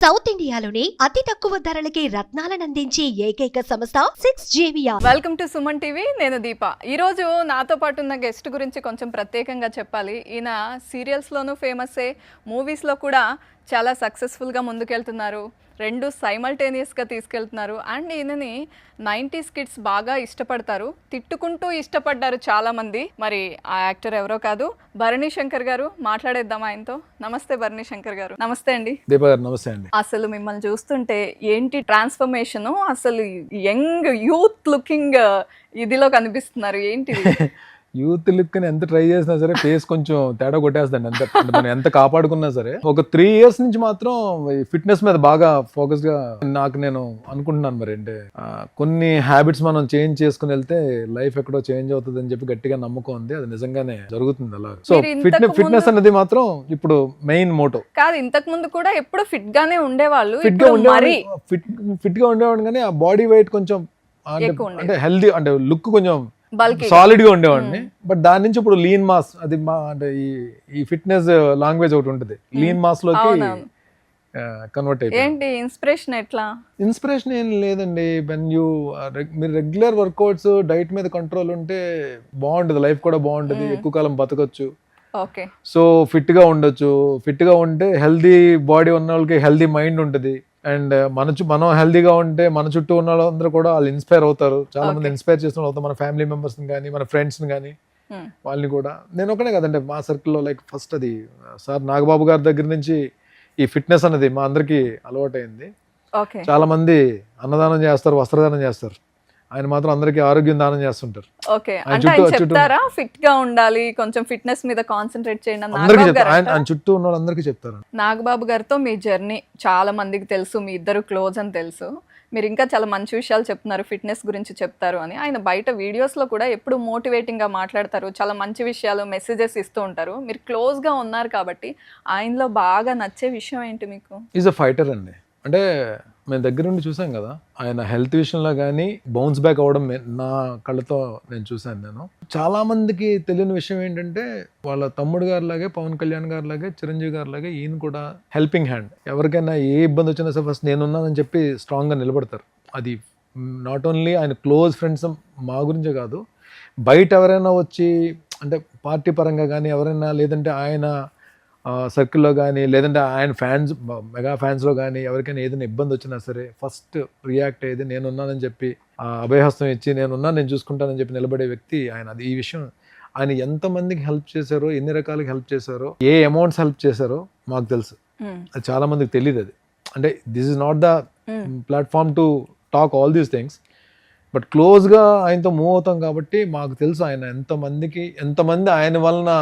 South ఇండియాలోనే అతి తక్కువ ధరలకి రత్నాలనందించే ఏకైక సంస్థ 6JVR. Welcome to Suman TV. నేను దీప. ఈరోజు నాతో పాటు ఉన్న గెస్ట్ గురించి కొంచెం ప్రత్యేకంగా చెప్పాలి. ఈయన సీరియల్స్లోనూ ఫేమస్సే, మూవీస్లో కూడా చాలా సక్సెస్ఫుల్గా ముందుకెళ్తున్నారు. రెండు సైమల్టేనియస్గా తీసుకెళ్తున్నారు. అండ్ ఈయనని 90s కిడ్స్ బాగా ఇష్టపడతారు, తిట్టుకుంటూ ఇష్టపడ్డారు చాలామంది. మరి ఆ యాక్టర్ ఎవరో కాదు, భరణి శంకర్ గారు. మాట్లాడేద్దాం ఆయనతో. నమస్తే భరణి శంకర్ గారు. నమస్తే అండి. దీప గారు నమస్తే అండి. అసలు మిమ్మల్ని చూస్తుంటే ఏంటి ట్రాన్స్ఫర్మేషన్, అసలు యంగ్ యూత్ లుకింగ్ ఇదిలో కనిపిస్తున్నారు. ఏంటి యూత్ లుక్ ని ఎంత ట్రై చేసినా సరే ఫేస్ కొంచెం తేడా కొట్టేస్తాండి. ఎంత మనం ఎంత కాపాడుకున్నా సరే ఒక 3 years నుంచి మాత్రం ఫిట్నెస్ మీద బాగా ఫోకస్ గా నేను అనుకుంటున్నాను. మరి అంటే కొన్ని హ్యాబిట్స్ మనం చేంజ్ చేసుకుని వెళ్తే లైఫ్ ఎక్కడో చేంజ్ అవుతుంది అని చెప్పి గట్టిగా నమ్మకం ఉంది. అది నిజంగానే జరుగుతుంది అలా. సో ఫిట్నెస్ అనేది మాత్రం ఇప్పుడు మెయిన్ మోటో కాదు. ఇంతకు ముందు కూడా ఎప్పుడు ఫిట్ గానే ఉండేవాళ్ళు, ఫిట్ గా ఉండేవాడు కానీ ఆ బాడీ వెయిట్ కొంచెం అంటే హెల్దీ అంటే లుక్ కొంచెం సాలిడ్ గా ఉండేవాడిని. బట్ దాని నుంచి ఇప్పుడు లీన్ మాస్, అది అంటే ఈ ఫిట్నెస్ లాంగ్వేజ్ ఒకటి ఉంటుంది, లీన్ మాస్ లోకి కన్వర్ట్ అయిపోయింది. ఏంటి ఇన్స్పిరేషన్? ఎట్లా ఇన్స్పిరేషన్ ఏం లేదండి. మీరు రెగ్యులర్ వర్కౌట్స్, డైట్ మీద కంట్రోల్ ఉంటే బాగుంటుంది, లైఫ్ కూడా బాగుంటుంది, ఎక్కువ కాలం బతకొచ్చు. ఓకే. సో ఫిట్ గా ఉండొచ్చు. ఫిట్ గా ఉంటే హెల్దీ బాడీ ఉన్న వాళ్ళకి హెల్దీ మైండ్ ఉంటుంది. అండ్ మనం హెల్దీగా ఉంటే మన చుట్టూ ఉన్న వాళ్ళందరూ కూడా వాళ్ళు ఇన్స్పైర్ అవుతారు. చాలా మంది ఇన్స్పైర్ చేస్తున్న వాళ్ళు మన ఫ్యామిలీ మెంబర్స్ ని కానీ, మన ఫ్రెండ్స్ ని కానీ, వాళ్ళని కూడా. నేను ఒకనే కదండి, మా సర్కిల్లో లైక్ ఫస్ట్ అది సార్ నాగబాబు గారి దగ్గర నుంచి ఈ ఫిట్నెస్ అనేది మా అందరికి అలవాటైంది. చాలా మంది అన్నదానం చేస్తారు, వస్త్రదానం చేస్తారు, ఆయన మాత్రం అందరికి ఆరోగ్యం దానం చేస్తుంటారు. ఓకే. అంటే ఆయన చెప్తారా ఫిట్ గా ఉండాలి, కొంచెం ఫిట్నెస్ మీద కాన్సన్ట్రేట్ చేయండి? ఆయన చుట్టూ ఉన్న వాళ్ళందరికీ చెప్తారు. నాగబాబు గారితో మీ జర్నీ చాలా మందికి తెలుసు, మీ ఇద్దరు క్లోజ్ అని తెలుసు. మీరు ఇంకా చాలా మంచి విషయాలు చెప్తున్నారు, ఫిట్నెస్ గురించి చెప్తారు అని. ఆయన బయట వీడియోస్ లో కూడా ఎప్పుడు మోటివేటింగ్ గా మాట్లాడతారు, చాలా మంచి విషయాలు, మెసేజెస్ ఇస్తూ ఉంటారు. మీరు క్లోజ్ గా ఉన్నారు కాబట్టి ఆయనలో బాగా నచ్చే విషయం ఏంటి మీకు? ఈజ్ అ ఫైటర్ అండి. అంటే మేము దగ్గర నుండి చూసాం కదా, ఆయన హెల్త్ విషయంలో కానీ బౌన్స్ బ్యాక్ అవ్వడం నా కళ్ళతో నేను చూశాను. నేను చాలా మందికి తెలియని విషయం ఏంటంటే, వాళ్ళ తమ్ముడు గారి లాగే, పవన్ కళ్యాణ్ గారి లాగే, చిరంజీవి గారి లాగే ఈయన కూడా హెల్పింగ్ హ్యాండ్. ఎవరికైనా ఏ ఇబ్బంది వచ్చినా సరే ఫస్ట్ నేనున్నానని చెప్పి స్ట్రాంగ్గా నిలబడతారు. అది నాట్ ఓన్లీ ఆయన క్లోజ్ ఫ్రెండ్స్ మా గురించే కాదు, బయట ఎవరైనా వచ్చి అంటే పార్టీ పరంగా కానీ ఎవరైనా, లేదంటే ఆయన సర్కిల్లో కానీ, లేదంటే ఆయన ఫ్యాన్స్, మెగా ఫ్యాన్స్లో కానీ ఎవరికైనా ఏదైనా ఇబ్బంది వచ్చినా సరే ఫస్ట్ రియాక్ట్ అయ్యేది నేనున్నానని చెప్పి, అభయహస్తం ఇచ్చి నేను చూసుకుంటానని చెప్పి నిలబడే వ్యక్తి ఆయన. అది ఈ విషయం ఆయన ఎంతమందికి హెల్ప్ చేశారో, ఎన్ని రకాలకి హెల్ప్ చేశారో, ఏ అమౌంట్స్ హెల్ప్ చేశారో మాకు తెలుసు. అది చాలా మందికి తెలియదు. అది అంటే this is not the platform to talk all these things, but క్లోజ్గా ఆయనతో మూవ్ అవుతాం కాబట్టి మాకు తెలుసు ఆయన ఎంతమంది ఆయన వలన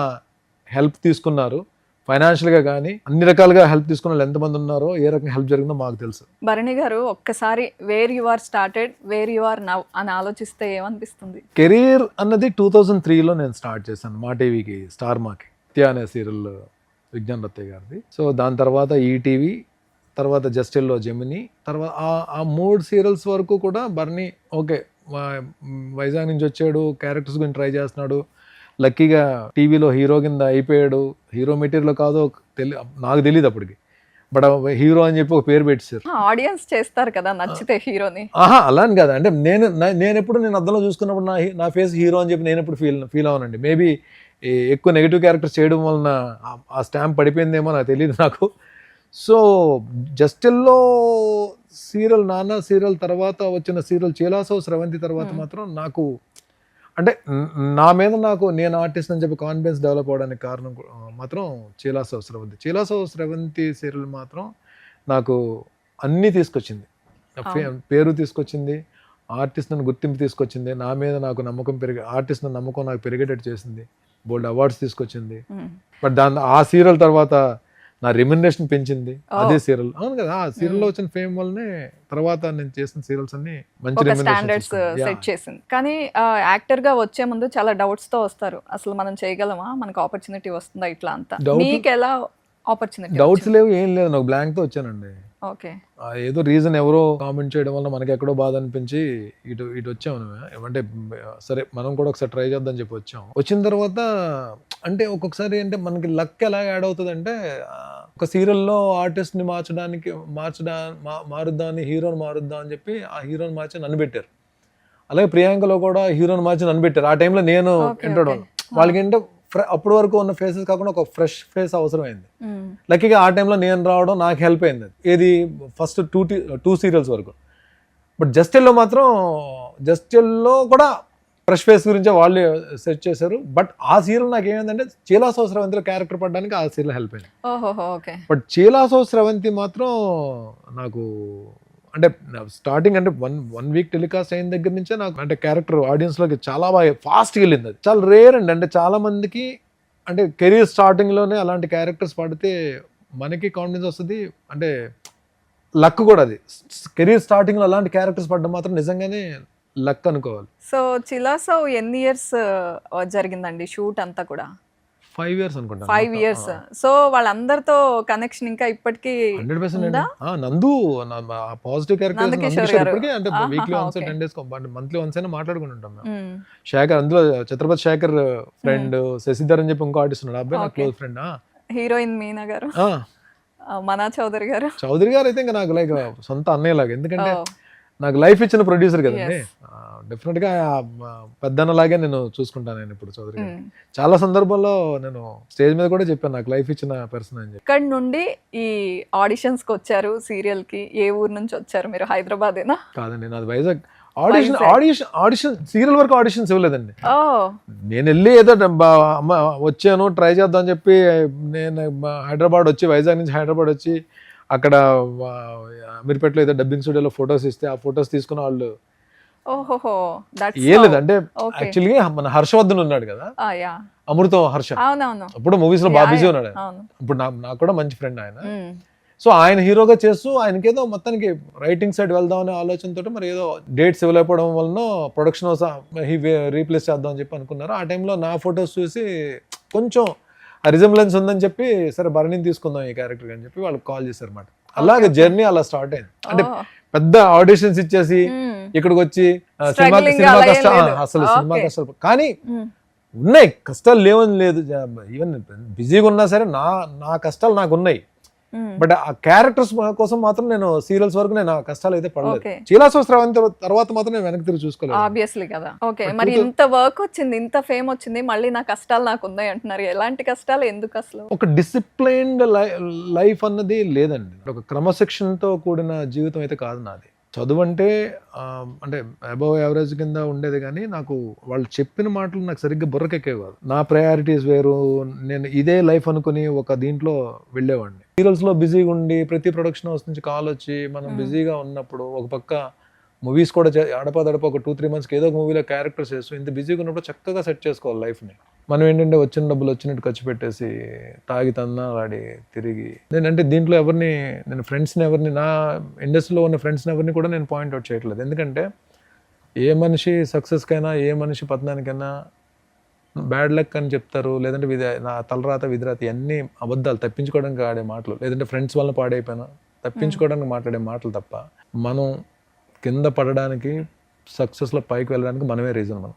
హెల్ప్ తీసుకున్నారు. ఫైనాన్షియల్గా కానీ అన్ని రకాలుగా హెల్ప్ తీసుకున్న వాళ్ళు ఎంతమంది ఉన్నారో, ఏ రకంగా హెల్ప్ జరిగిందో మాకు తెలుసు. భరణి గారు, ఒక్కసారి where you are started, where you are now అని ఆలోచిస్తే ఏమనిపిస్తుంది? కెరీర్ అన్నది 2003లో నేను స్టార్ట్ చేశాను. మా టీవీకి స్టార్ మాకి నిత్య అనే సీరియల్ విజ్ఞాన్ రత్తయ్య గారిది. సో దాని తర్వాత ఈటీవీ, తర్వాత జస్టిల్లో జెమిని, తర్వాత ఆ 3 సీరియల్స్ వరకు కూడా భరణి ఓకే వైజాగ్ నుంచి వచ్చాడు, క్యారెక్టర్స్ గురించి ట్రై చేస్తున్నాడు, లక్కీగా టీవీలో హీరో కింద అయిపోయాడు. హీరో మెటీరియల్ కాదో నాకు తెలియదు అప్పటికి, బట్ హీరో అని చెప్పి ఒక పేరు పెట్టారు. ఆడియన్స్ చేస్తారు కదా నచ్చితే హీరోని. అలా అని కాదు, అంటే నేను ఎప్పుడు అద్దంలో చూసుకున్నప్పుడు నా ఫేస్ హీరో అని చెప్పి నేను ఎప్పుడు ఫీల్ అవునండి. మేబీ ఎక్కువ నెగిటివ్ క్యారెక్టర్స్ చేయడం వలన ఆ స్టాంప్ పడిపోయిందేమో నాకు తెలియదు నాకు. సో జస్టిల్లో సీరియల్, నాన్న సీరియల్ తర్వాత వచ్చిన సీరియల్ చీలాసో స్రవంతి తర్వాత మాత్రం నాకు అంటే నా మీద నేను ఆర్టిస్ట్ అని చెప్పి కాన్ఫిడెన్స్ డెవలప్ అవడానికి కారణం మాత్రం చీలాసో స్రవంతి సీరియల్ మాత్రం నాకు అన్నీ తీసుకొచ్చింది. పేరు తీసుకొచ్చింది, ఆర్టిస్ట్ నన్ను గుర్తింపు తీసుకొచ్చింది, నా మీద నాకు నమ్మకం ఆర్టిస్ట్ నమ్మకం నాకు పెరిగేటట్టు చేసింది, బోల్డ్ అవార్డ్స్ తీసుకొచ్చింది. బట్ ఆ సీరియల్ తర్వాత నా రెమ్యునరేషన్ పెంచింది అదే సీరియల్. అవును కదా, ఆ సీరియల్లో వచ్చిన ఫేమ్ వల్లనే తర్వాత నేను చేసిన సీరియల్స్ అన్ని మంచి స్టాండర్డ్స్ సెట్ చేసింది. కానీ యాక్టర్ గా వచ్చే ముందు చాలా డౌట్స్ తో వస్తారు, అసలు మనం చేయగలమా, మనకు ఆపర్చునిటీ వస్తుందా, ఇట్లా అంతా. మీకు ఎలా ఆపర్చునిటీ? డౌట్స్ లేవు, ఏం లేదు, నాకు బ్లాంక్ తో వచ్చానండి. ఓకే. ఏదో రీజన్ ఎవరో కామెంట్ చేయడం వల్ల మనకి ఎక్కడో బాధ అనిపించి ఇటు వచ్చాము. అంటే సరే మనం కూడా ఒకసారి ట్రై చేద్దాం చెప్పి వచ్చాము. వచ్చిన తర్వాత అంటే ఒక్కొక్కసారి అంటే మనకి లక్ ఎలా యాడ్ అవుతుంది అంటే, ఒక సీరియల్లో ఆర్టిస్ట్ని మారుద్దాం అని హీరోని మారుద్దాం అని చెప్పి ఆ హీరోని మార్చి నన్ను పెట్టారు. అలాగే ప్రియాంకలో కూడా హీరోని మార్చి నన్ను పెట్టారు. ఆ టైంలో నేను ఇంట్రోడ్ వాళ్ళకి ఏంటో అప్పటి వరకు ఉన్న ఫేసెస్ కాకుండా ఒక ఫ్రెష్ ఫేస్ అవసరమైంది. లక్కీగా ఆ టైంలో నేను రావడం నాకు హెల్ప్ అయింది. ఏది ఫస్ట్ 2 సీరియల్స్ వరకు. బట్ జస్టిల్లో మాత్రం జస్టిల్లో కూడా ఫ్రెష్ ఫేస్ గురించి వాళ్ళు సెట్ చేశారు. బట్ ఆ సీరియల్ నాకు ఏమైందంటే చీలాసో స్రవంతిలో క్యారెక్టర్ పడడానికి ఆ సీరియల్ హెల్ప్ అయింది. బట్ చీలాసో స్రవంతి మాత్రం నాకు అంటే స్టార్టింగ్ అంటే వన్ వీక్ టెలికాస్ట్ అయిన దగ్గర నుంచే నాకు అంటే క్యారెక్టర్ ఆడియన్స్లోకి చాలా బాగా ఫాస్ట్గా వెళ్ళింది. అది చాలా రేర్ అండి. అంటే చాలా మందికి అంటే కెరీర్ స్టార్టింగ్లోనే అలాంటి క్యారెక్టర్స్ పడితే మనకి కాన్ఫిడెన్స్ వస్తుంది. అంటే లక్ కూడా అది. కెరీర్ స్టార్టింగ్లో అలాంటి క్యారెక్టర్స్ పడడం మాత్రం నిజంగానే లక్ అనుకోవాలి. సో చిలాసో ఎన్ని ఇయర్స్ జరిగిందండి షూట్ అంతా కూడా? 5 years అనుకుంటా. 5 years. సో వాళ్ళందరితో కనెక్షన్ ఇంకా ఇప్పటికీ 100% నందు పాజిటివ్ క్యారెక్టర్ అంటే weekly once 10 days monthly once అయినా మాట్లాడుకుంటుంటాం మేము. శేఖర్ అందులో ఛత్రపతి శేఖర్ ఫ్రెండ్ శశిధర్ అని చెప్పి ఇంకో ఆర్టిస్ట్ ఉన్నాడు. అబ్బాయి నాకు క్లోజ్ ఫ్రెండ్. హీరోయిన్ మీనా గారు, మనా చౌదరి గారు అయితే ఇంకా నాకు లైక్ సొంత అన్నయ్య లాగా. ఎందుకంటే నాకు లైఫ్ ఇచ్చిన ప్రొడ్యూసర్ కదండి. డెఫినెట్ గా పెద్దన్నలాగే నేను చూసుకుంటాను. నేను ఇప్పుడు చౌదరి గారు చాలా సందర్భాల్లో నేను స్టేజ్ మీద కూడా చెప్పాను నాకు లైఫ్ ఇచ్చిన పర్సన్ అని చెప్పి. ఇక్కడ నుండి ఈ ఆడిషన్స్ కి వచ్చారు సీరియల్ కి. ఏ ఊరు నుంచి వచ్చారు మీరు? హైదరాబాదేనా? కాదండి, నాది వైజాగ్. ఆడిషన్ సీరియల్ వరకు ఆడిషన్స్ ఇవ్వలేదండి. నేను వెళ్ళి ఏదో వచ్చాను ట్రై చేద్దాం అని చెప్పి నేను హైదరాబాద్ వచ్చి వైజాగ్ నుంచి హైదరాబాద్ వచ్చి అక్కడ అమీర్పేటలో ఏదో డబ్బింగ్ స్టూడియోలో ఫొటోస్ ఇస్తే ఆ ఫొటోస్ తీసుకున్న వాళ్ళు ఏం లేదు. అంటే యాక్చువల్గా మన హర్షవర్ధన్ ఉన్నాడు కదా, అమృతం హర్ష, అప్పుడు మూవీస్ లో బాగా బిజీ ఉన్నాడు. ఇప్పుడు నాకు కూడా మంచి ఫ్రెండ్ ఆయన. సో ఆయన హీరోగా చేస్తూ ఆయనకేదో మొత్తానికి రైటింగ్ సైడ్ వెళ్దాం అనే ఆలోచనతో మరి ఏదో డేట్స్ ఇవ్వలేకపోవడం వలన ప్రొడక్షన్ హౌస్ రీప్లేస్ చేద్దాం అని చెప్పి అనుకున్నారు. ఆ టైంలో నా ఫొటోస్ చూసి కొంచెం రిజంబ్లెన్స్ ఉందని చెప్పి సరే భరణిని తీసుకుందాం ఈ క్యారెక్టర్ అని చెప్పి వాళ్ళకి కాల్ చేశారు అన్నమాట. అలాగే జర్నీ అలా స్టార్ట్ అయింది. అంటే పెద్ద ఆడిషన్స్ ఇచ్చేసి ఇక్కడికి వచ్చి సినిమా కష్టాలు అసలు సినిమా కష్టాలు కానీ ఉన్నాయి, కష్టాలు లేవని లేదు. ఈవెన్ బిజీగా ఉన్నా సరే నా కష్టాలు నాకు ఉన్నాయి. బట్ ఆ క్యారెక్టర్స్ కోసం మాత్రం నేను సీరియల్స్ వరకు నేను ఆ కష్టాలు అయితే పడలేదు. చీలాసో స్రవంతి తర్వాత మాత్రం నేను వెనక్కి తిరిగి చూసుకోలేదు. ఆబ్వియస్లీ కదా. ఓకే, మరి ఇంత వర్క్ వచ్చింది, ఇంత ఫేమ్ వచ్చింది, మళ్ళీ నా కష్టాలు నాకు ఉన్నాయి అంటున్నారు. ఎలాంటి కష్టాలు, ఎందుకు అసలు? ఒక డిసిప్లైన్డ్ లైఫ్ అన్నది లేదండి. ఒక క్రమశిక్షణతో కూడిన జీవితం అయితే కాదు నాది. చదువు అంటే అబవ్ యావరేజ్ కింద ఉండేది, కానీ నాకు వాళ్ళు చెప్పిన మాటలు నాకు సరిగ్గా బుర్రకెక్కేవి కాదు. నా ప్రయారిటీస్ వేరు. నేను ఇదే లైఫ్ అనుకుని ఒక దీంట్లో వెళ్ళేవాడిని. సీరియల్స్లో బిజీగా ఉండి ప్రతి ప్రొడక్షన్ హౌస్ నుంచి కాల్ వచ్చి మనం బిజీగా ఉన్నప్పుడు ఒక పక్క మూవీస్ కూడా అడపదడప ఒక 2-3 monthsకి ఏదో ఒక మూవీలో క్యారెక్టర్స్ వేస్తూ ఇంత బిజీగా ఉన్నప్పుడు చక్కగా సెట్ చేసుకోవాలి లైఫ్ని. మనం ఏంటంటే వచ్చిన డబ్బులు వచ్చినట్టు ఖర్చు పెట్టేసి తాగి తన్నాలాడి తిరిగి నేనంటే దీంట్లో నేను ఫ్రెండ్స్ని ఎవరిని నా ఇండస్ట్రీలో ఉన్న ఫ్రెండ్స్ని ఎవరిని కూడా నేను పాయింట్అవుట్ చేయట్లేదు. ఎందుకంటే ఏ మనిషి సక్సెస్కైనా ఏ మనిషి పతనానికైనా బ్యాడ్ లక్ అని చెప్తారు, లేదంటే నా తలరాత విధిరాత ఇవన్నీ అబద్ధాలు, తప్పించుకోవడానికి ఆడే మాటలు, లేదంటే ఫ్రెండ్స్ వల్ల పాడైపోయినా తప్పించుకోవడానికి మాట్లాడే మాటలు తప్ప మనం కింద పడడానికి సక్సెస్లో పైకి వెళ్ళడానికి మనమే రీజన్. మనం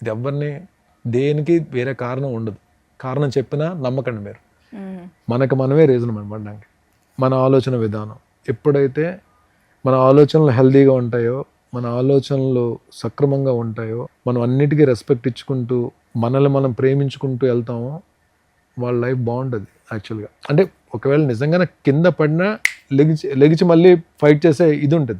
ఇది ఎవరిని దేనికి వేరే కారణం ఉండదు. కారణం చెప్పినా నమ్మకండి మీరు. మనకు మనమే రీజన్ మనం పడడానికి. మన ఆలోచన విధానం ఎప్పుడైతే మన ఆలోచనలు హెల్దీగా ఉంటాయో, మన ఆలోచనలు సక్రమంగా ఉంటాయో, మనం అన్నిటికీ రెస్పెక్ట్ ఇచ్చుకుంటూ మనల్ని మనం ప్రేమించుకుంటూ వెళ్తామో వాళ్ళ లైఫ్ బాగుంటుంది యాక్చువల్గా. అంటే ఒకవేళ నిజంగానే కింద పడినా లెగిచి మళ్ళీ ఫైట్ చేసే ఇది ఉంటుంది.